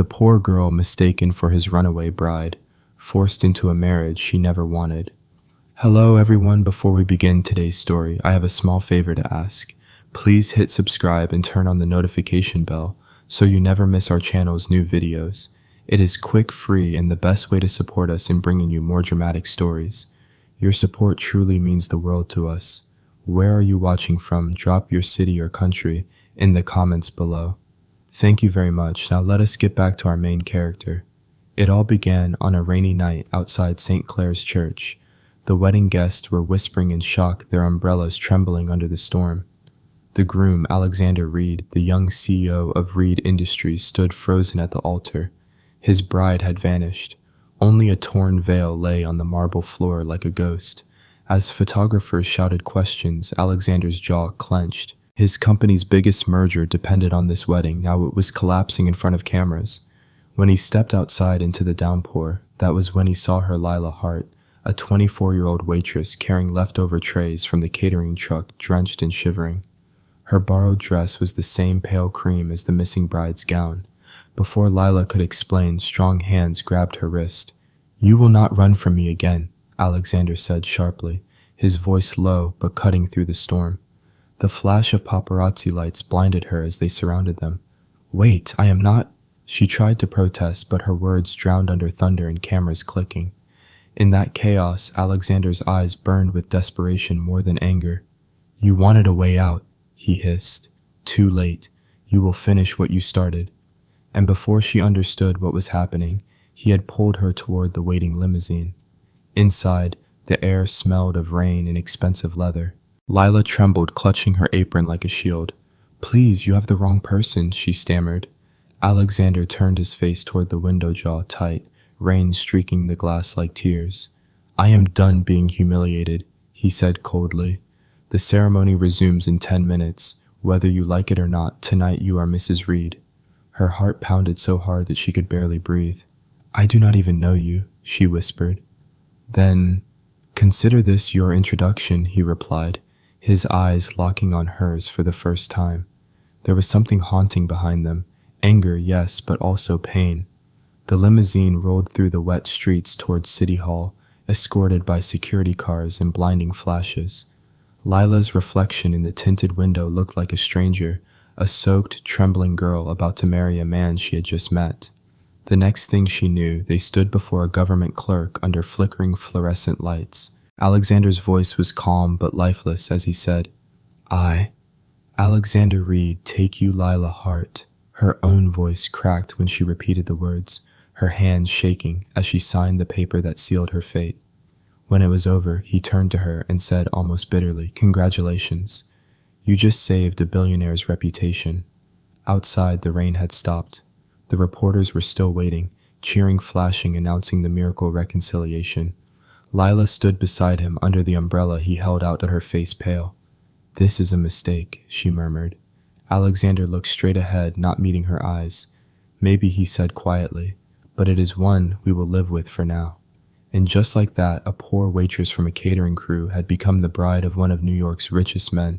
the poor girl mistaken for his runaway bride, forced into a marriage she never wanted. Hello everyone, before we begin today's story, I have a small favor to ask. Please hit subscribe and turn on the notification bell so you never miss our channel's new videos. It is quick, free, and the best way to support us in bringing you more dramatic stories. Your support truly means the world to us. Where are you watching from? Drop your city or country in the comments below. Thank you very much. Now let us get back to our main character. It all began on a rainy night outside St. Clair's Church. The wedding guests were whispering in shock, their umbrellas trembling under the storm. The groom, Alexander Reid, the young CEO of Reid Industries, stood frozen at the altar. His bride had vanished. Only a torn veil lay on the marble floor like a ghost. As photographers shouted questions, Alexander's jaw clenched. His company's biggest merger depended on this wedding. Now it was collapsing in front of cameras. When he stepped outside into the downpour, that was when he saw her Lila Hart, a 24-year-old waitress carrying leftover trays from the catering truck, drenched and shivering. Her borrowed dress was the same pale cream as the missing bride's gown. Before Lila could explain, strong hands grabbed her wrist. "You will not run from me again," Alexander said sharply, his voice low but cutting through the storm. The flash of paparazzi lights blinded her as they surrounded them. "Wait, I am not—" She tried to protest, but her words drowned under thunder and cameras clicking. In that chaos, Alexander's eyes burned with desperation more than anger. "You wanted a way out," he hissed. "Too late. You will finish what you started." And before she understood what was happening, he had pulled her toward the waiting limousine. Inside, the air smelled of rain and expensive leather. Lila trembled, clutching her apron like a shield. "Please, you have the wrong person," she stammered. Alexander turned his face toward the window, jaw tight, rain streaking the glass like tears. "I am done being humiliated," he said coldly. "The ceremony resumes in 10 minutes. Whether you like it or not, tonight you are Mrs. Reid." Her heart pounded so hard that she could barely breathe. "I do not even know you," she whispered. "Then, consider this your introduction," he replied, his eyes locking on hers for the first time. There was something haunting behind them. Anger, yes, but also pain. The limousine rolled through the wet streets towards City Hall, escorted by security cars and blinding flashes. Lila's reflection in the tinted window looked like a stranger, a soaked, trembling girl about to marry a man she had just met. The next thing she knew, they stood before a government clerk under flickering fluorescent lights. Alexander's voice was calm but lifeless as he said, "I, Alexander Reid, take you Lila Hart." Her own voice cracked when she repeated the words, her hands shaking as she signed the paper that sealed her fate. When it was over, he turned to her and said almost bitterly, "Congratulations. You just saved a billionaire's reputation." Outside, the rain had stopped. The reporters were still waiting, cheering, flashing, announcing the miracle reconciliation. Lila stood beside him under the umbrella he held out at her face pale. "This is a mistake," she murmured. Alexander looked straight ahead, not meeting her eyes. "Maybe," he said quietly, "but it is one we will live with for now." And just like that, a poor waitress from a catering crew had become the bride of one of New York's richest men,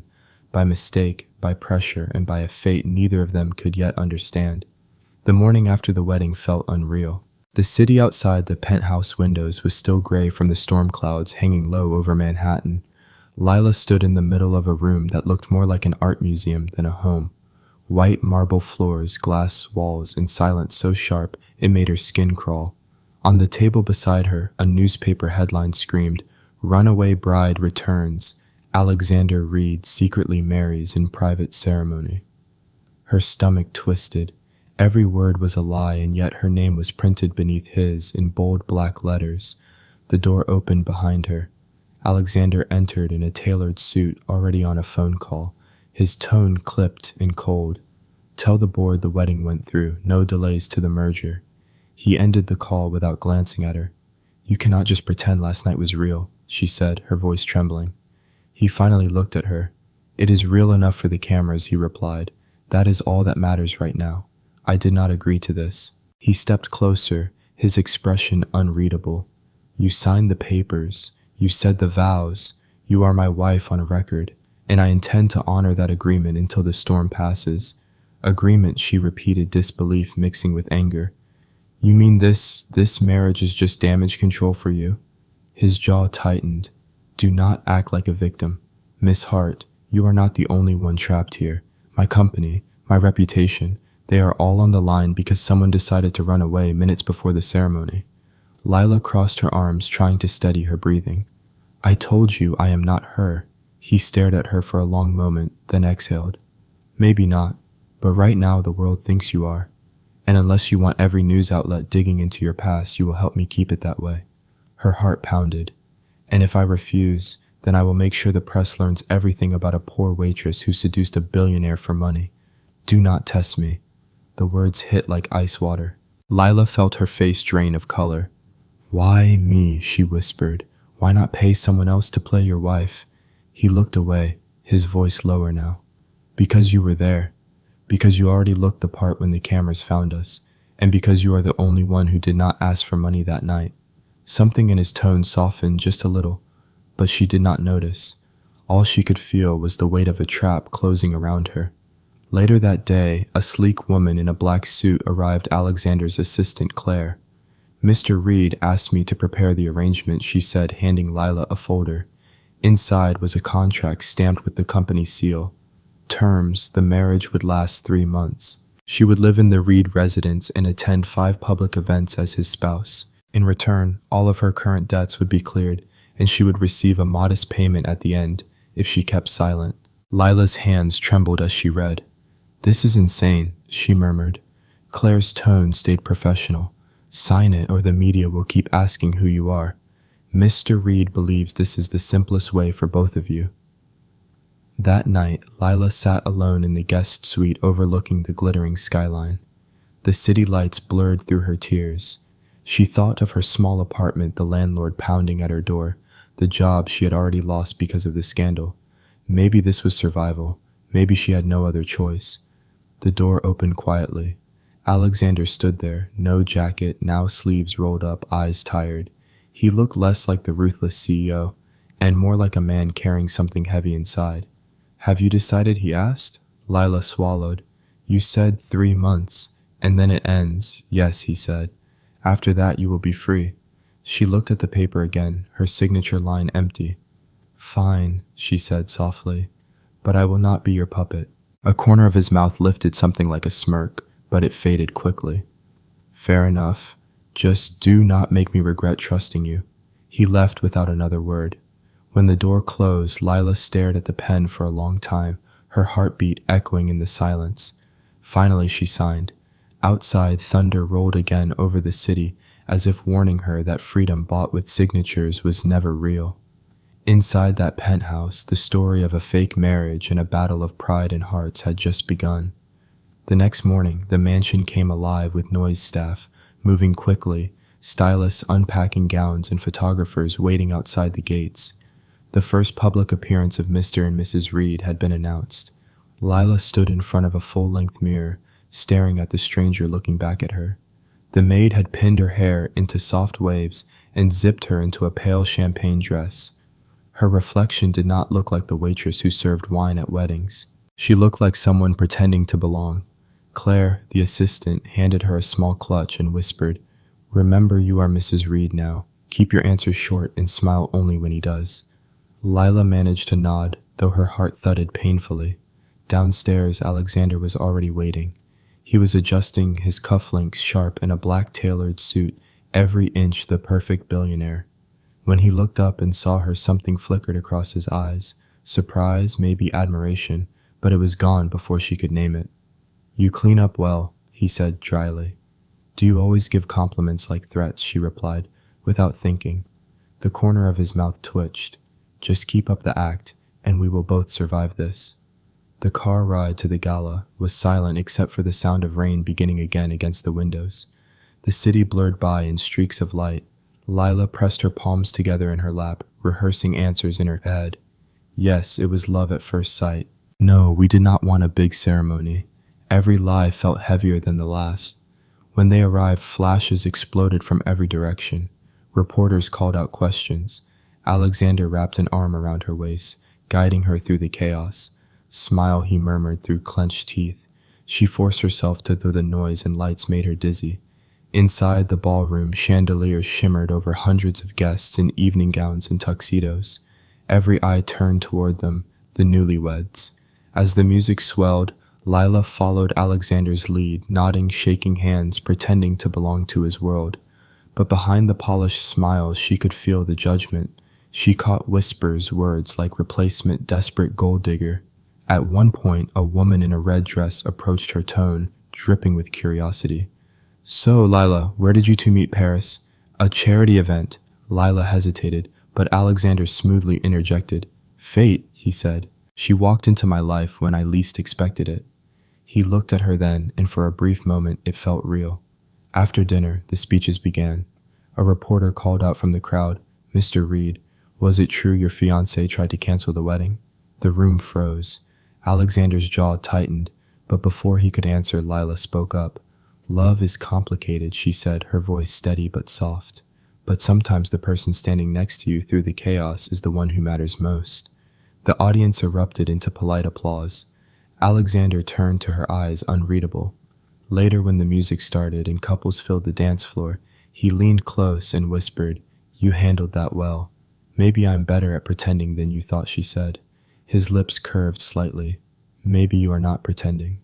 by mistake, by pressure, and by a fate neither of them could yet understand. The morning after the wedding felt unreal. The city outside the penthouse windows was still gray from the storm clouds hanging low over Manhattan. Lila stood in the middle of a room that looked more like an art museum than a home. White marble floors, glass walls, and silence so sharp it made her skin crawl. On the table beside her, a newspaper headline screamed, "Runaway bride returns. Alexander Reid secretly marries in private ceremony." Her stomach twisted. Every word was a lie, and yet her name was printed beneath his in bold black letters. The door opened behind her. Alexander entered in a tailored suit, already on a phone call, his tone clipped and cold. "Tell the board the wedding went through, no delays to the merger." He ended the call without glancing at her. "You cannot just pretend last night was real," she said, her voice trembling. He finally looked at her. "It is real enough for the cameras," he replied. "That is all that matters right now. I did not agree to this." He stepped closer, his expression unreadable. "You signed the papers. You said the vows. You are my wife on record, and I intend to honor that agreement until the storm passes. Agreement, she repeated, disbelief mixing with anger. You mean this marriage is just damage control for you? His jaw tightened. Do not act like a victim. Miss Hart, you are not the only one trapped here. My company, my reputation, they are all on the line because someone decided to run away minutes before the ceremony. Lila crossed her arms, trying to steady her breathing. I told you I am not her. He stared at her for a long moment, then exhaled. Maybe not, but right now the world thinks you are. And unless you want every news outlet digging into your past, you will help me keep it that way. Her heart pounded. And if I refuse, then I will make sure the press learns everything about a poor waitress who seduced a billionaire for money. Do not test me. The words hit like ice water. Lila felt her face drain of color. Why me? She whispered. Why not pay someone else to play your wife? He looked away, his voice lower now. Because you were there. Because you already looked the part when the cameras found us. And because you are the only one who did not ask for money that night. Something in his tone softened just a little, but she did not notice. All she could feel was the weight of a trap closing around her. Later that day, a sleek woman in a black suit arrived Alexander's assistant, Claire. Mr. Reid asked me to prepare the arrangement, she said, handing Lila a folder. Inside was a contract stamped with the company seal. Terms, the marriage would last 3 months. She would live in the Reid residence and attend 5 public events as his spouse. In return, all of her current debts would be cleared, and she would receive a modest payment at the end if she kept silent. Lila's hands trembled as she read. This is insane, she murmured. Claire's tone stayed professional. Sign it or the media will keep asking who you are. Mr. Reid believes this is the simplest way for both of you. That night, Lila sat alone in the guest suite overlooking the glittering skyline. The city lights blurred through her tears. She thought of her small apartment, the landlord pounding at her door, the job she had already lost because of the scandal. Maybe this was survival. Maybe she had no other choice. The door opened quietly. Alexander stood there, no jacket, now sleeves rolled up, eyes tired. He looked less like the ruthless CEO, and more like a man carrying something heavy inside. Have you decided? He asked. Lila swallowed. You said 3 months, and then it ends. Yes, he said. After that you will be free. She looked at the paper again, her signature line empty. Fine, she said softly, but I will not be your puppet. A corner of his mouth lifted something like a smirk, but it faded quickly. Fair enough. Just do not make me regret trusting you. He left without another word. When the door closed, Lila stared at the pen for a long time, her heartbeat echoing in the silence. Finally she signed. Outside, thunder rolled again over the city, as if warning her that freedom bought with signatures was never real. Inside that penthouse, the story of a fake marriage and a battle of pride and hearts had just begun. The next morning, the mansion came alive with noise staff, moving quickly, stylists unpacking gowns and photographers waiting outside the gates. The first public appearance of Mr. and Mrs. Reid had been announced. Lila stood in front of a full-length mirror, staring at the stranger looking back at her. The maid had pinned her hair into soft waves and zipped her into a pale champagne dress. Her reflection did not look like the waitress who served wine at weddings. She looked like someone pretending to belong. Claire, the assistant, handed her a small clutch and whispered, Remember, you are Mrs. Reid now. Keep your answers short and smile only when he does. Lila managed to nod, though her heart thudded painfully. Downstairs, Alexander was already waiting. He was adjusting his cufflinks sharp in a black tailored suit, every inch the perfect billionaire. When he looked up and saw her, something flickered across his eyes. Surprise, maybe admiration, but it was gone before she could name it. You clean up well, he said dryly. Do you always give compliments like threats? She replied, without thinking. The corner of his mouth twitched. Just keep up the act, and we will both survive this. The car ride to the gala was silent except for the sound of rain beginning again against the windows. The city blurred by in streaks of light. Lila pressed her palms together in her lap, rehearsing answers in her head. Yes, it was love at first sight. No, we did not want a big ceremony. Every lie felt heavier than the last. When they arrived, flashes exploded from every direction. Reporters called out questions. Alexander wrapped an arm around her waist, guiding her through the chaos. Smile, he murmured through clenched teeth. She forced herself to, though the noise and lights made her dizzy. Inside the ballroom, chandeliers shimmered over hundreds of guests in evening gowns and tuxedos. Every eye turned toward them, the newlyweds. As the music swelled, Lila followed Alexander's lead, nodding, shaking hands, pretending to belong to his world. But behind the polished smiles, she could feel the judgment. She caught whispers, words like replacement, desperate gold digger. At one point, a woman in a red dress approached her tone, dripping with curiosity. "So, Lila, where did you two meet, Paris?" "A charity event." Lila hesitated, but Alexander smoothly interjected. "Fate," he said. "She walked into my life when I least expected it." He looked at her then, and for a brief moment it felt real. After dinner, the speeches began. A reporter called out from the crowd, "Mr. Reid, was it true your fiancé tried to cancel the wedding?" The room froze. Alexander's jaw tightened, but before he could answer, Lila spoke up. "Love is complicated," she said, her voice steady but soft. "But sometimes the person standing next to you through the chaos is the one who matters most." The audience erupted into polite applause. Alexander turned to her eyes unreadable. Later, when the music started and couples filled the dance floor, he leaned close and whispered, "You handled that well." "Maybe I'm better at pretending than you thought," she said. His lips curved slightly. "Maybe you are not pretending."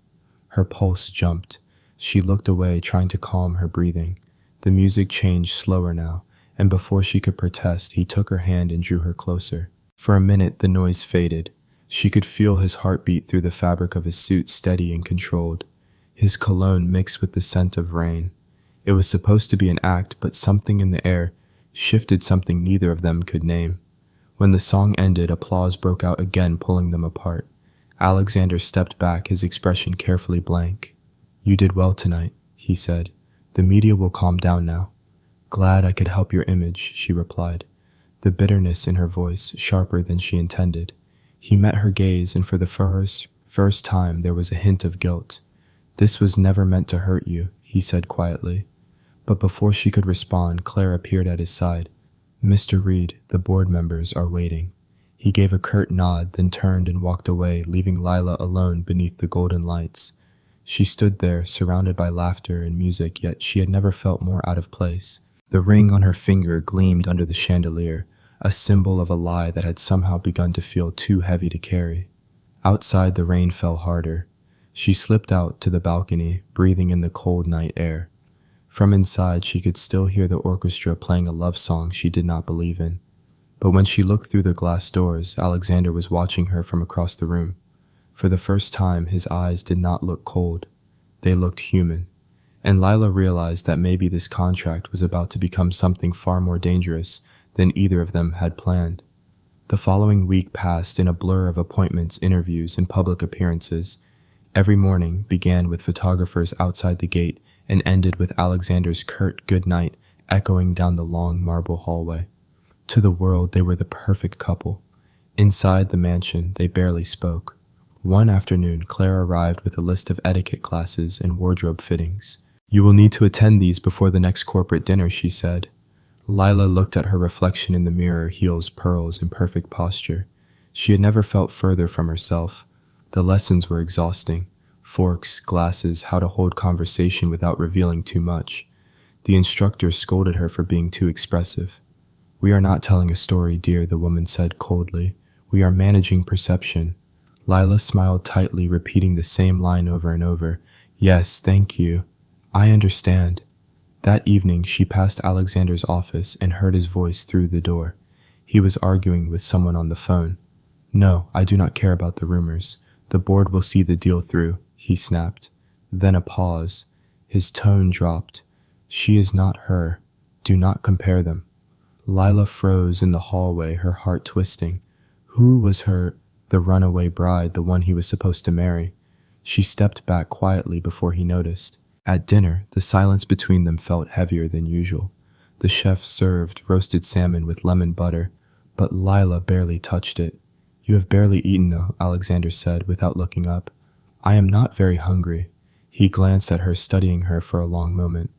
Her pulse jumped. She looked away, trying to calm her breathing. The music changed slower now, and before she could protest, he took her hand and drew her closer. For a minute, the noise faded. She could feel his heartbeat through the fabric of his suit, steady and controlled. His cologne mixed with the scent of rain. It was supposed to be an act, but something in the air shifted, something neither of them could name. When the song ended, applause broke out again, pulling them apart. Alexander stepped back, his expression carefully blank. "You did well tonight," he said. "The media will calm down now." "Glad I could help your image," she replied, the bitterness in her voice sharper than she intended. He met her gaze, and for the first time there was a hint of guilt. "This was never meant to hurt you," he said quietly. But before she could respond, Claire appeared at his side. "Mr. Reid, the board members are waiting." He gave a curt nod, then turned and walked away, leaving Lila alone beneath the golden lights. She stood there, surrounded by laughter and music, yet she had never felt more out of place. The ring on her finger gleamed under the chandelier, a symbol of a lie that had somehow begun to feel too heavy to carry. Outside, the rain fell harder. She slipped out to the balcony, breathing in the cold night air. From inside, she could still hear the orchestra playing a love song she did not believe in. But when she looked through the glass doors, Alexander was watching her from across the room. For the first time, his eyes did not look cold. They looked human. And Lila realized that maybe this contract was about to become something far more dangerous than either of them had planned. The following week passed in a blur of appointments, interviews, and public appearances. Every morning began with photographers outside the gate and ended with Alexander's curt good night echoing down the long marble hallway. To the world, they were the perfect couple. Inside the mansion, they barely spoke. One afternoon, Claire arrived with a list of etiquette classes and wardrobe fittings. "You will need to attend these before the next corporate dinner," she said. Lila looked at her reflection in the mirror, heels, pearls, and perfect posture. She had never felt further from herself. The lessons were exhausting. Forks, glasses, how to hold conversation without revealing too much. The instructor scolded her for being too expressive. "We are not telling a story, dear," the woman said coldly. "We are managing perception." Lila smiled tightly, repeating the same line over and over. "Yes, thank you. I understand." That evening, she passed Alexander's office and heard his voice through the door. He was arguing with someone on the phone. "No, I do not care about the rumors. The board will see the deal through," he snapped. Then a pause. His tone dropped. "She is not her. Do not compare them." Lila froze in the hallway, her heart twisting. Who was the runaway bride, the one he was supposed to marry? She stepped back quietly before he noticed. At dinner, the silence between them felt heavier than usual. The chef served roasted salmon with lemon butter, but Lila barely touched it. "You have barely eaten," Alexander said without looking up. "I am not very hungry." He glanced at her, studying her for a long moment.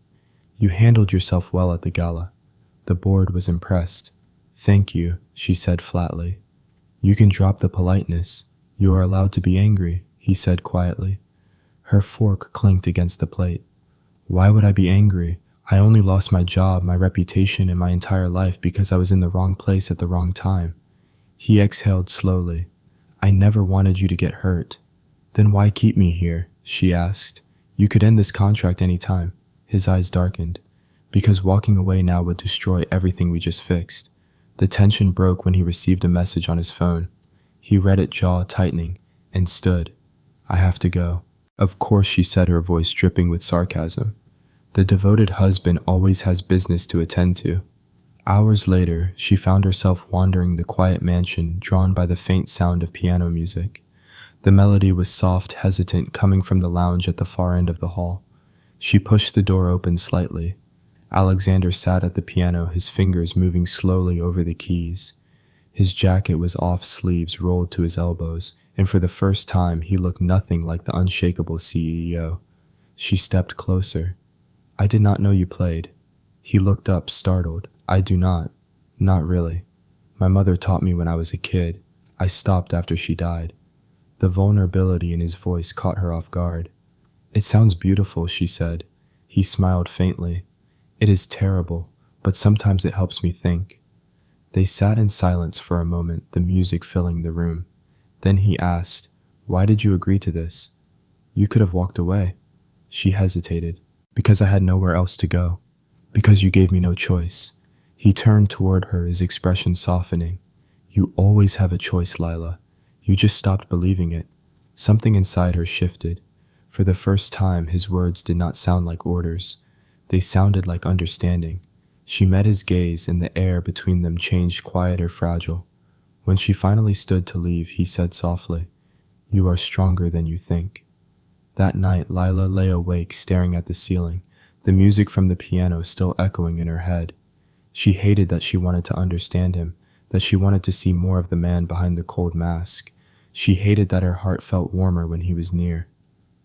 "You handled yourself well at the gala." The board was impressed. "Thank you," she said flatly. "You can drop the politeness. You are allowed to be angry," he said quietly. Her fork clinked against the plate. Why would I be angry? I only lost my job, my reputation, and my entire life because I was in the wrong place at the wrong time. He exhaled slowly. I never wanted you to get hurt. Then why keep me here? She asked. You could end this contract any time. His eyes darkened. Because walking away now would destroy everything we just fixed. The tension broke when he received a message on his phone. He read it, jaw tightening, and stood. I have to go. Of course, she said, her voice dripping with sarcasm. The devoted husband always has business to attend to. Hours later, she found herself wandering the quiet mansion, drawn by the faint sound of piano music. The melody was soft, hesitant, coming from the lounge at the far end of the hall. She pushed the door open slightly. Alexander sat at the piano, his fingers moving slowly over the keys. His jacket was off, sleeves rolled to his elbows, and for the first time he looked nothing like the unshakable CEO. She stepped closer. I did not know you played. He looked up, startled. I do not. Not really. My mother taught me when I was a kid. I stopped after she died. The vulnerability in his voice caught her off guard. It sounds beautiful, she said. He smiled faintly. It is terrible, but sometimes it helps me think. They sat in silence for a moment, the music filling the room. Then he asked, Why did you agree to this? You could have walked away. She hesitated. Because I had nowhere else to go. Because you gave me no choice. He turned toward her, his expression softening. You always have a choice, Lila. You just stopped believing it. Something inside her shifted. For the first time, his words did not sound like orders. They sounded like understanding. She met his gaze, and the air between them changed quieter, fragile. When she finally stood to leave, he said softly, You are stronger than you think. That night, Lila lay awake, staring at the ceiling, the music from the piano still echoing in her head. She hated that she wanted to understand him, that she wanted to see more of the man behind the cold mask. She hated that her heart felt warmer when he was near.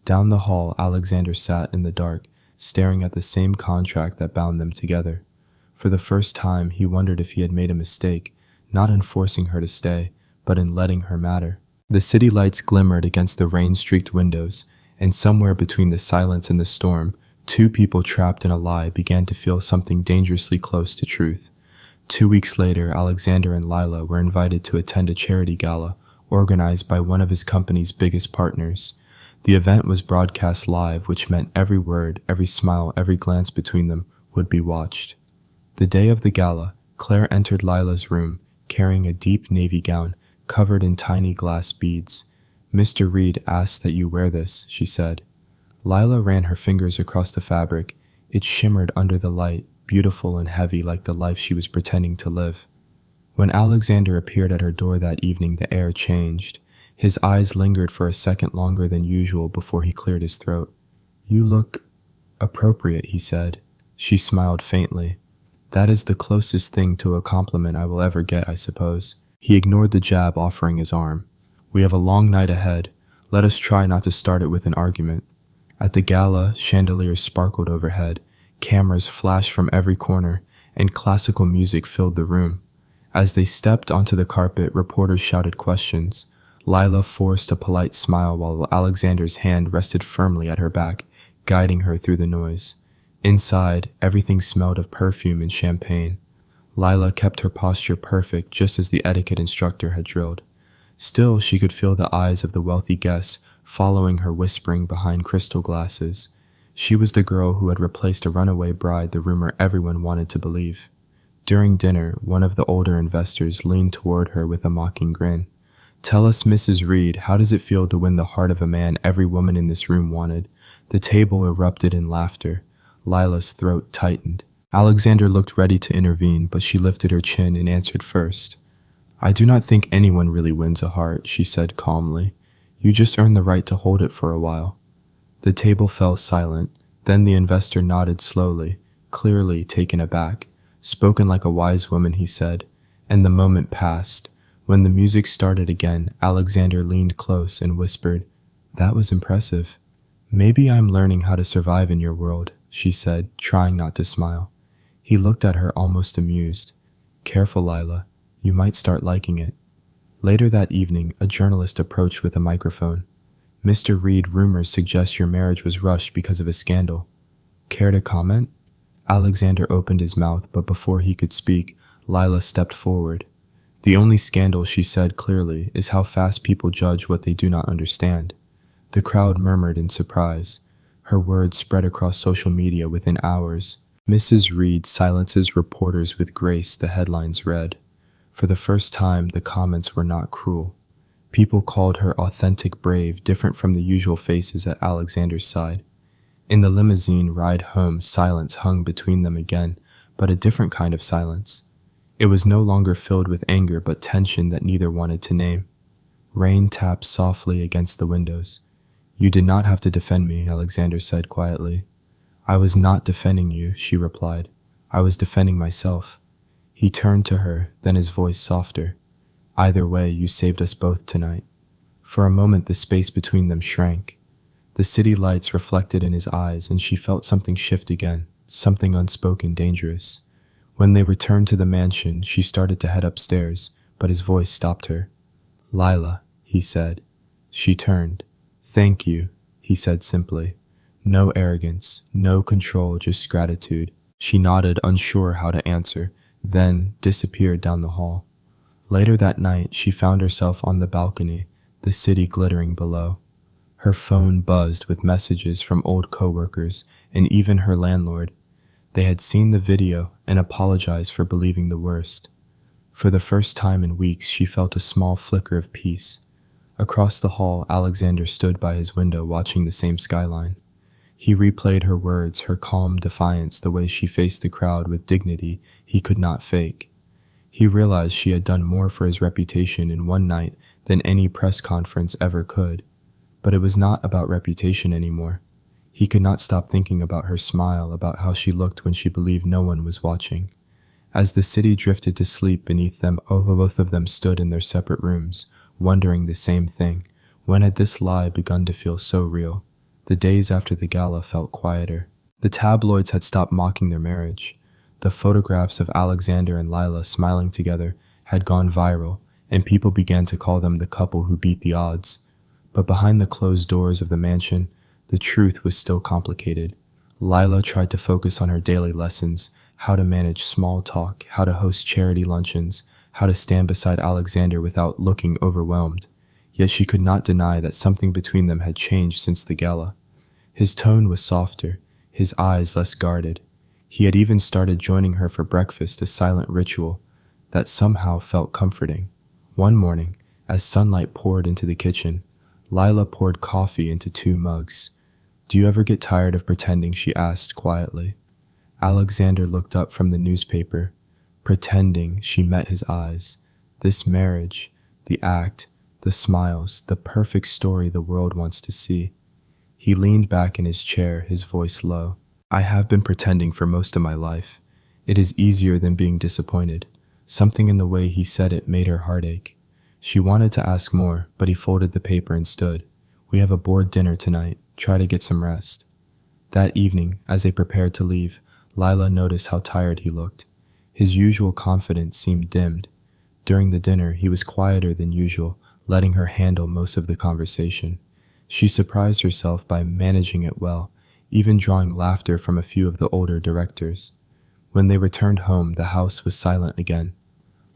Down the hall, Alexander sat in the dark, staring at the same contract that bound them together. For the first time, he wondered if he had made a mistake, not in forcing her to stay, but in letting her matter. The city lights glimmered against the rain-streaked windows, and somewhere between the silence and the storm, two people trapped in a lie began to feel something dangerously close to truth. 2 weeks later, Alexander and Lila were invited to attend a charity gala organized by one of his company's biggest partners. The event was broadcast live, which meant every word, every smile, every glance between them would be watched. The day of the gala, Claire entered Lila's room, carrying a deep navy gown covered in tiny glass beads. Mr. Reid asked that you wear this, she said. Lila ran her fingers across the fabric. It shimmered under the light, beautiful and heavy like the life she was pretending to live. When Alexander appeared at her door that evening, the air changed. His eyes lingered for a second longer than usual before he cleared his throat. You look appropriate, he said. She smiled faintly. That is the closest thing to a compliment I will ever get, I suppose. He ignored the jab, offering his arm. We have a long night ahead. Let us try not to start it with an argument. At the gala, chandeliers sparkled overhead, cameras flashed from every corner, and classical music filled the room. As they stepped onto the carpet, reporters shouted questions. Lila forced a polite smile while Alexander's hand rested firmly at her back, guiding her through the noise. Inside, everything smelled of perfume and champagne. Lila kept her posture perfect, just as the etiquette instructor had drilled. Still, she could feel the eyes of the wealthy guests following her, whispering behind crystal glasses. She was the girl who had replaced a runaway bride, the rumor everyone wanted to believe. During dinner, one of the older investors leaned toward her with a mocking grin. Tell us, Mrs. Reid, how does it feel to win the heart of a man every woman in this room wanted? The table erupted in laughter. Lila's throat tightened. Alexander looked ready to intervene, but she lifted her chin and answered first. I do not think anyone really wins a heart, she said calmly. You just earn the right to hold it for a while. The table fell silent. Then the investor nodded slowly, clearly taken aback. Spoken like a wise woman, he said, and the moment passed. When the music started again, Alexander leaned close and whispered, That was impressive. Maybe I'm learning how to survive in your world, she said, trying not to smile. He looked at her almost amused. Careful, Lila. You might start liking it. Later that evening, a journalist approached with a microphone. Mr. Reid, rumors suggest your marriage was rushed because of a scandal. Care to comment? Alexander opened his mouth, but before he could speak, Lila stepped forward. The only scandal, she said clearly, is how fast people judge what they do not understand. The crowd murmured in surprise. Her words spread across social media within hours. Mrs. Reid silences reporters with grace, the headlines read. For the first time, the comments were not cruel. People called her authentic brave, different from the usual faces at Alexander's side. In the limousine ride home, silence hung between them again, but a different kind of silence. It was no longer filled with anger, but tension that neither wanted to name. Rain tapped softly against the windows. You did not have to defend me, Alexander said quietly. I was not defending you, she replied. I was defending myself. He turned to her, then his voice softer. Either way, you saved us both tonight. For a moment, the space between them shrank. The city lights reflected in his eyes, and she felt something shift again, something unspoken dangerous. When they returned to the mansion, she started to head upstairs, but his voice stopped her. Lila, he said. She turned. Thank you, he said simply. No arrogance, no control, just gratitude. She nodded, unsure how to answer, then disappeared down the hall. Later that night, she found herself on the balcony, the city glittering below. Her phone buzzed with messages from old coworkers and even her landlord. They had seen the video and apologized for believing the worst. For the first time in weeks, she felt a small flicker of peace. Across the hall, Alexander stood by his window watching the same skyline. He replayed her words, her calm defiance, the way she faced the crowd with dignity he could not fake. He realized she had done more for his reputation in one night than any press conference ever could. But it was not about reputation anymore. He could not stop thinking about her smile, about how she looked when she believed no one was watching. As the city drifted to sleep beneath them, both of them stood in their separate rooms, wondering the same thing. When had this lie begun to feel so real? The days after the gala felt quieter. The tabloids had stopped mocking their marriage. The photographs of Alexander and Lila smiling together had gone viral, and people began to call them the couple who beat the odds. But behind the closed doors of the mansion, the truth was still complicated. Lila tried to focus on her daily lessons, how to manage small talk, how to host charity luncheons, how to stand beside Alexander without looking overwhelmed. Yet she could not deny that something between them had changed since the gala. His tone was softer, his eyes less guarded. He had even started joining her for breakfast, a silent ritual that somehow felt comforting. One morning, as sunlight poured into the kitchen, Lila poured coffee into 2 mugs. Do you ever get tired of pretending? She asked quietly. Alexander looked up from the newspaper. Pretending, she met his eyes. This marriage, the act, the smiles, the perfect story the world wants to see. He leaned back in his chair, his voice low. I have been pretending for most of my life. It is easier than being disappointed. Something in the way he said it made her heart ache. She wanted to ask more, but he folded the paper and stood. We have a board dinner tonight. Try to get some rest. That evening, as they prepared to leave, Lila noticed how tired he looked. His usual confidence seemed dimmed. During the dinner, he was quieter than usual, letting her handle most of the conversation. She surprised herself by managing it well, even drawing laughter from a few of the older directors. When they returned home, the house was silent again.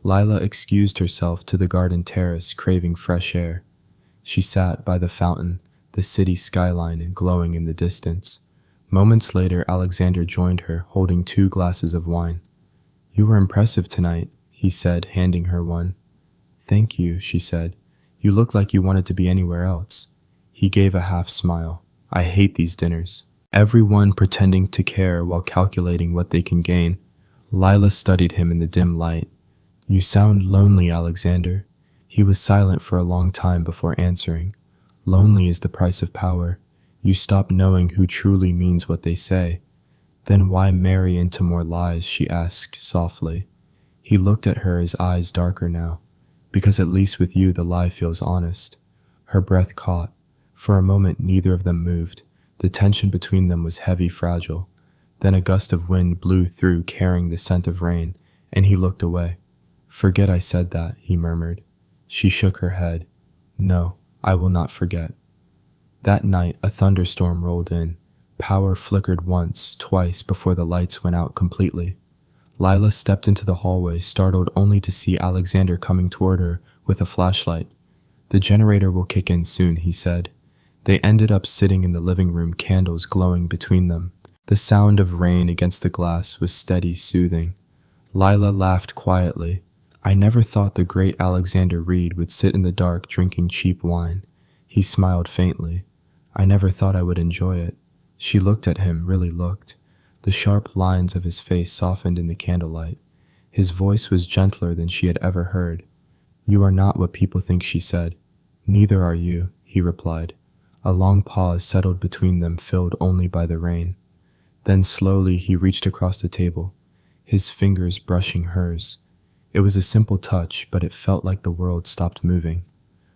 Lila excused herself to the garden terrace, craving fresh air. She sat by the fountain, the city skyline glowing in the distance. Moments later, Alexander joined her, holding 2 glasses of wine. You were impressive tonight, he said, handing her one. Thank you, she said. You look like you wanted to be anywhere else. He gave a half smile. I hate these dinners. Everyone pretending to care while calculating what they can gain. Lila studied him in the dim light. You sound lonely, Alexander. He was silent for a long time before answering. Lonely is the price of power. You stop knowing who truly means what they say. Then why marry into more lies? She asked softly. He looked at her, his eyes darker now. Because at least with you the lie feels honest. Her breath caught. For a moment neither of them moved. The tension between them was heavy, fragile. Then a gust of wind blew through, carrying the scent of rain, and he looked away. Forget I said that, he murmured. She shook her head. No, I will not forget. That night, a thunderstorm rolled in. Power flickered once, twice before the lights went out completely. Lila stepped into the hallway, startled only to see Alexander coming toward her with a flashlight. "The generator will kick in soon," he said. They ended up sitting in the living room, candles glowing between them. The sound of rain against the glass was steady, soothing. Lila laughed quietly. "I never thought the great Alexander Reid would sit in the dark drinking cheap wine." He smiled faintly. "I never thought I would enjoy it." She looked at him, really looked. The sharp lines of his face softened in the candlelight. His voice was gentler than she had ever heard. "You are not what people think," she said. "Neither are you," he replied. A long pause settled between them, filled only by the rain. Then slowly he reached across the table, his fingers brushing hers. It was a simple touch, but it felt like the world stopped moving.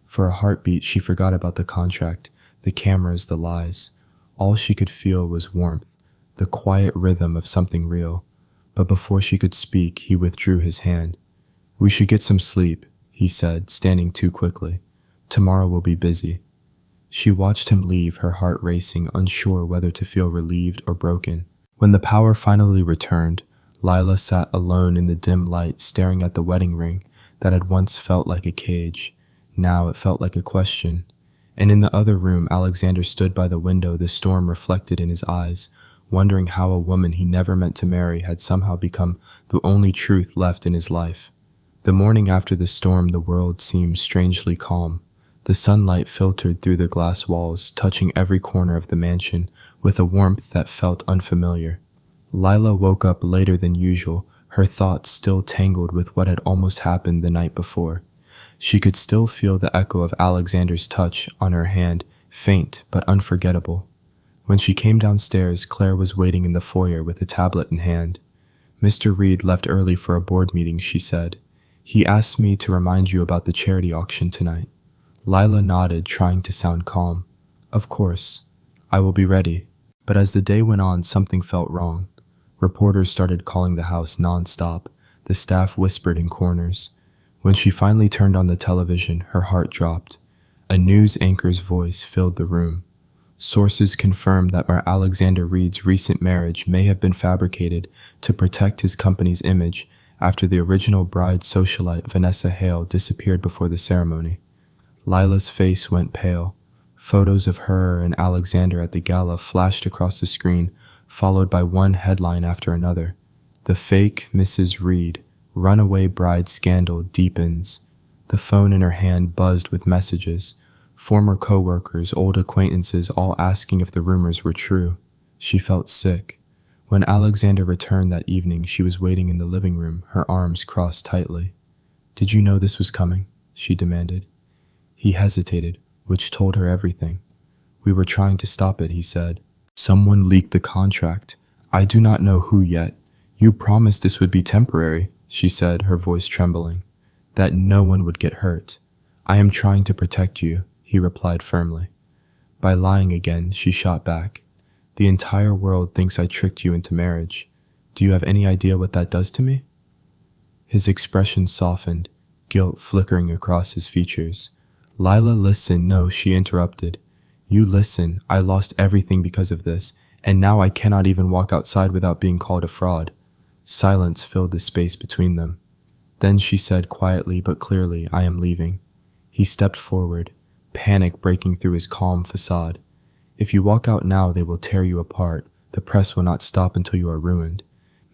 For a heartbeat, she forgot about the contract, the cameras, the lies. All she could feel was warmth, the quiet rhythm of something real. But before she could speak, he withdrew his hand. "We should get some sleep," he said, standing too quickly. "Tomorrow will be busy." She watched him leave, her heart racing, unsure whether to feel relieved or broken. When the power finally returned, Lila sat alone in the dim light, staring at the wedding ring that had once felt like a cage. Now it felt like a question. And in the other room, Alexander stood by the window, the storm reflected in his eyes, wondering how a woman he never meant to marry had somehow become the only truth left in his life. The morning after the storm, the world seemed strangely calm. The sunlight filtered through the glass walls, touching every corner of the mansion with a warmth that felt unfamiliar. Lila woke up later than usual, her thoughts still tangled with what had almost happened the night before. She could still feel the echo of Alexander's touch on her hand, faint but unforgettable. When she came downstairs, Claire was waiting in the foyer with a tablet in hand. "Mr. Reid left early for a board meeting," she said. "He asked me to remind you about the charity auction tonight." Lila nodded, trying to sound calm. "Of course. I will be ready." But as the day went on, something felt wrong. Reporters started calling the house non-stop. The staff whispered in corners. When she finally turned on the television, her heart dropped. A news anchor's voice filled the room. "Sources confirmed that Alexander Reid's recent marriage may have been fabricated to protect his company's image after the original bride socialite Vanessa Hale disappeared before the ceremony." Lila's face went pale. Photos of her and Alexander at the gala flashed across the screen, followed by one headline after another. "The fake Mrs. Reid, runaway bride scandal deepens." The phone in her hand buzzed with messages. Former co-workers, old acquaintances, all asking if the rumors were true. She felt sick. When Alexander returned that evening, she was waiting in the living room, her arms crossed tightly. "Did you know this was coming?" she demanded. He hesitated, which told her everything. "We were trying to stop it," he said. "Someone leaked the contract. I do not know who yet. You promised this would be temporary," she said, her voice trembling. "That no one would get hurt." "I am trying to protect you," he replied firmly. By lying again, she shot back. "The entire world thinks I tricked you into marriage. Do you have any idea what that does to me?" His expression softened, guilt flickering across his features. "Lila, listen." "No," she interrupted. "You listen. I lost everything because of this, and now I cannot even walk outside without being called a fraud." Silence filled the space between them. Then she said quietly but clearly, "I am leaving." He stepped forward, panic breaking through his calm facade. "If you walk out now, they will tear you apart. The press will not stop until you are ruined."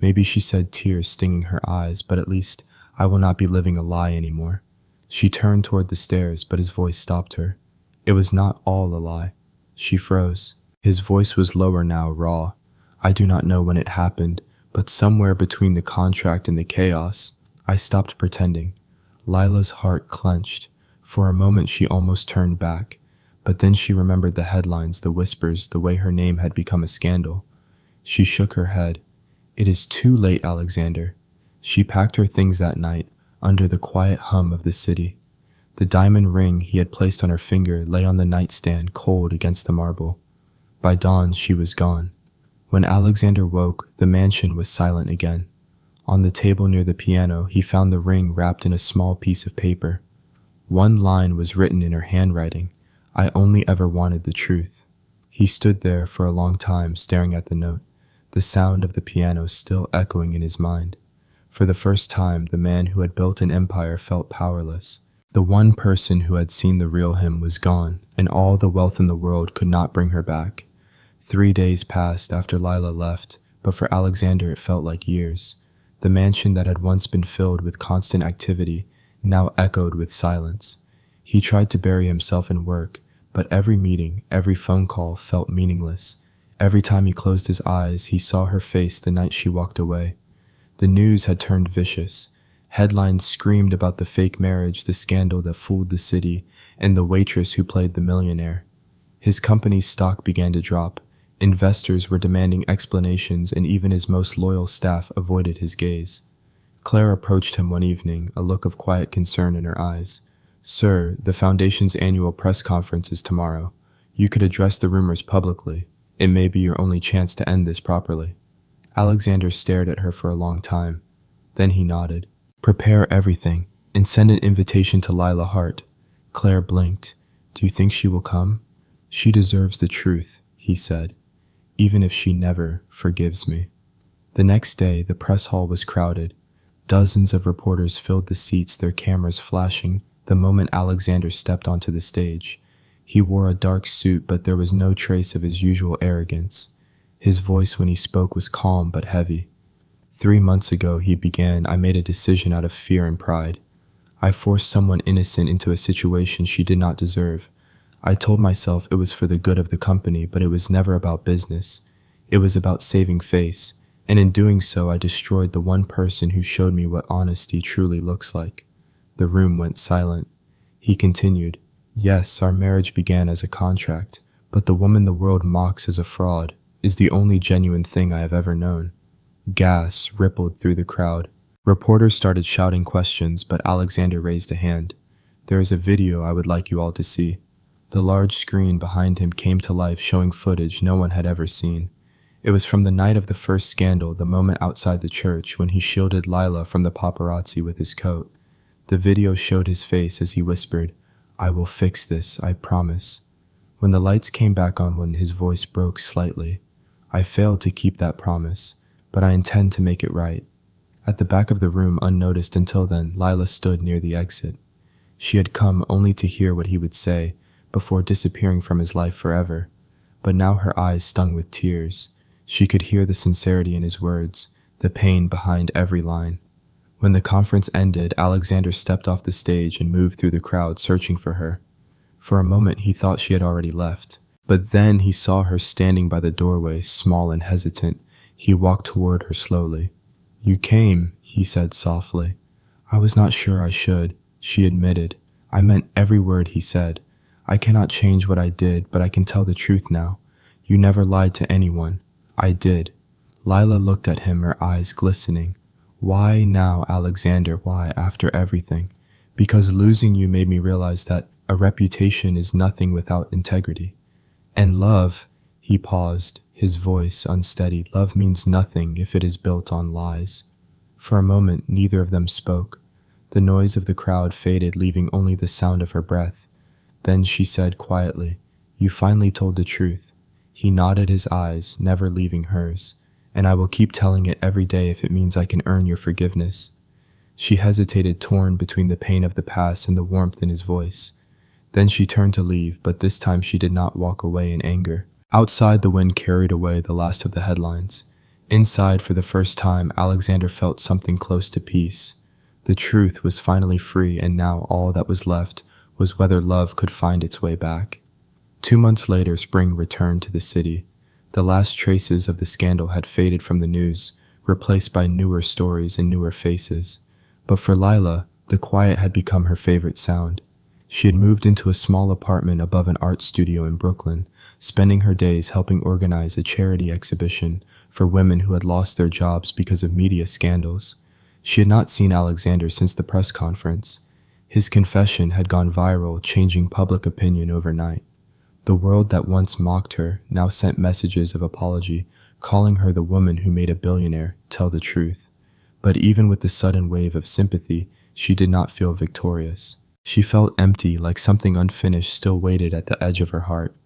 Maybe, she said, tears stinging her eyes, but at least I will not be living a lie anymore. She turned toward the stairs, but his voice stopped her. It was not all a lie. She froze. His voice was lower now, raw. "I do not know when it happened, but somewhere between the contract and the chaos, I stopped pretending." Lila's heart clenched. For a moment she almost turned back, but then she remembered the headlines, the whispers, the way her name had become a scandal. She shook her head. "It is too late, Alexander." She packed her things that night, under the quiet hum of the city. The diamond ring he had placed on her finger lay on the nightstand, cold against the marble. By dawn, she was gone. When Alexander woke, the mansion was silent again. On the table near the piano, he found the ring wrapped in a small piece of paper. One line was written in her handwriting, I only ever wanted the truth. He stood there for a long time staring at the note, the sound of the piano still echoing in his mind. For the first time, the man who had built an empire felt powerless. The one person who had seen the real him was gone, and all the wealth in the world could not bring her back. 3 days passed after Lila left, but for Alexander it felt like years. The mansion that had once been filled with constant activity now echoed with silence. He tried to bury himself in work, but every meeting, every phone call felt meaningless. Every time he closed his eyes, he saw her face the night she walked away. The news had turned vicious. Headlines screamed about the fake marriage, the scandal that fooled the city, and the waitress who played the millionaire. His company's stock began to drop. Investors were demanding explanations, and even his most loyal staff avoided his gaze. Claire approached him one evening, a look of quiet concern in her eyes. "Sir, the Foundation's annual press conference is tomorrow. You could address the rumors publicly. It may be your only chance to end this properly." Alexander stared at her for a long time. Then he nodded. "Prepare everything, and send an invitation to Lila Hart." Claire blinked. "Do you think she will come?" "She deserves the truth," he said, "even if she never forgives me." The next day, the press hall was crowded. Dozens of reporters filled the seats, their cameras flashing the moment Alexander stepped onto the stage. He wore a dark suit, but there was no trace of his usual arrogance. His voice when he spoke was calm but heavy. 3 months ago, he began, I made a decision out of fear and pride. I forced someone innocent into a situation she did not deserve. I told myself it was for the good of the company, but it was never about business. It was about saving face, and in doing so, I destroyed the one person who showed me what honesty truly looks like. The room went silent. He continued, "Yes, our marriage began as a contract, but the woman the world mocks as a fraud is the only genuine thing I have ever known." Gas rippled through the crowd. Reporters started shouting questions, but Alexander raised a hand. "There is a video I would like you all to see." The large screen behind him came to life, showing footage no one had ever seen. It was from the night of the first scandal, the moment outside the church when he shielded Lila from the paparazzi with his coat. The video showed his face as he whispered, "I will fix this, I promise." When the lights came back on, his voice broke slightly. "I failed to keep that promise, but I intend to make it right." At the back of the room, unnoticed until then, Lila stood near the exit. She had come only to hear what he would say, before disappearing from his life forever. But now her eyes stung with tears. She could hear the sincerity in his words, the pain behind every line. When the conference ended, Alexander stepped off the stage and moved through the crowd searching for her. For a moment he thought she had already left, but then he saw her standing by the doorway, small and hesitant. He walked toward her slowly. "You came," he said softly. "I was not sure I should," she admitted. "I meant every word he said. I cannot change what I did, but I can tell the truth now. You never lied to anyone. I did." Lila looked at him, her eyes glistening. "Why now, Alexander? Why, after everything?" "Because losing you made me realize that a reputation is nothing without integrity. And love," he paused, his voice unsteady, "love means nothing if it is built on lies." For a moment, neither of them spoke. The noise of the crowd faded, leaving only the sound of her breath. Then she said quietly, "You finally told the truth." He nodded his eyes, never leaving hers. "And I will keep telling it every day if it means I can earn your forgiveness." She hesitated, torn between the pain of the past and the warmth in his voice. Then she turned to leave, but this time she did not walk away in anger. Outside, the wind carried away the last of the headlines. Inside, for the first time, Alexander felt something close to peace. The truth was finally free, and now all that was left was whether love could find its way back. 2 months later, spring returned to the city. The last traces of the scandal had faded from the news, replaced by newer stories and newer faces. But for Lila, the quiet had become her favorite sound. She had moved into a small apartment above an art studio in Brooklyn, spending her days helping organize a charity exhibition for women who had lost their jobs because of media scandals. She had not seen Alexander since the press conference. His confession had gone viral, changing public opinion overnight. The world that once mocked her now sent messages of apology, calling her the woman who made a billionaire tell the truth. But even with the sudden wave of sympathy, she did not feel victorious. She felt empty, like something unfinished still waited at the edge of her heart.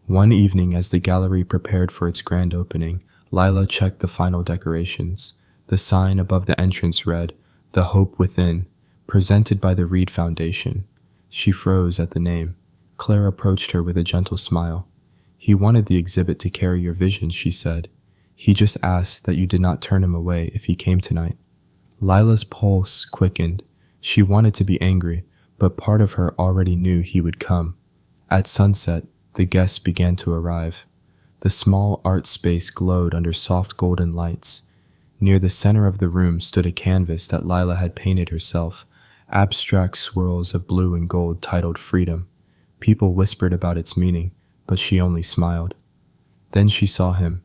One evening, as the gallery prepared for its grand opening, Lila checked the final decorations. The sign above the entrance read, "The Hope Within," presented by the Reid Foundation. She froze at the name. Claire approached her with a gentle smile. "He wanted the exhibit to carry your vision," she said. "He just asked that you did not turn him away if he came tonight." Lila's pulse quickened. She wanted to be angry, but part of her already knew he would come. At sunset, the guests began to arrive. The small art space glowed under soft golden lights. Near the center of the room stood a canvas that Lila had painted herself, abstract swirls of blue and gold titled Freedom. People whispered about its meaning, but she only smiled. Then she saw him.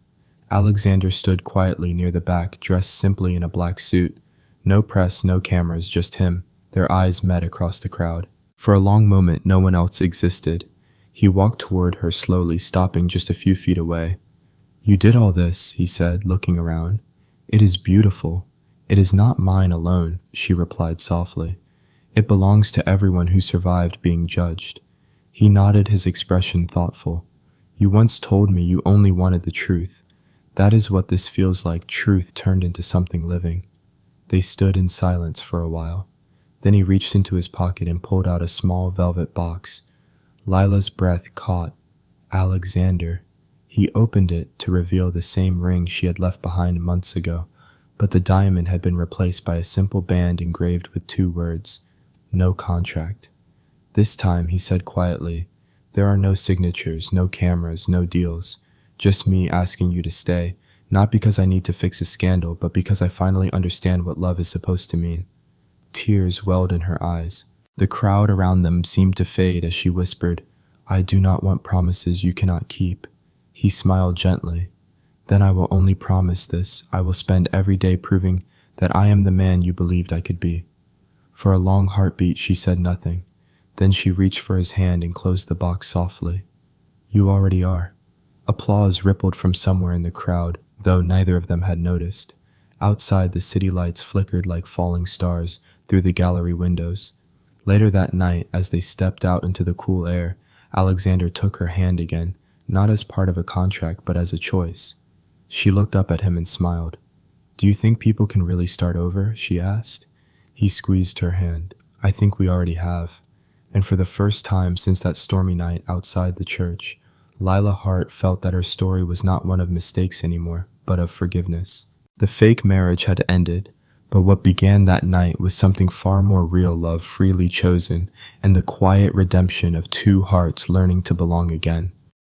Alexander stood quietly near the back, dressed simply in a black suit. No press, no cameras, just him. Their eyes met across the crowd. For a long moment, no one else existed. He walked toward her slowly, stopping just a few feet away. "You did all this," he said, looking around. "It is beautiful. It is not mine alone," she replied softly. "It belongs to everyone who survived being judged." He nodded, his expression thoughtful. "You once told me you only wanted the truth. That is what this feels like, truth turned into something living." They stood in silence for a while. Then he reached into his pocket and pulled out a small velvet box. Lila's breath caught. Alexander. He opened it to reveal the same ring she had left behind months ago, but the diamond had been replaced by a simple band engraved with 2 words, "No contract." "This time," he said quietly, "there are no signatures, no cameras, no deals. Just me asking you to stay, not because I need to fix a scandal, but because I finally understand what love is supposed to mean." Tears welled in her eyes. The crowd around them seemed to fade as she whispered, "I do not want promises you cannot keep." He smiled gently. "Then I will only promise this. I will spend every day proving that I am the man you believed I could be." For a long heartbeat, she said nothing. Then she reached for his hand and closed the box softly. "You already are." Applause rippled from somewhere in the crowd, though neither of them had noticed. Outside, the city lights flickered like falling stars through the gallery windows. Later that night, as they stepped out into the cool air, Alexander took her hand again, not as part of a contract, but as a choice. She looked up at him and smiled. "Do you think people can really start over?" she asked. He squeezed her hand. "I think we already have." And for the first time since that stormy night outside the church, Lila Hart felt that her story was not one of mistakes anymore, but of forgiveness. The fake marriage had ended, but what began that night was something far more real: love freely chosen, and the quiet redemption of 2 hearts learning to belong again.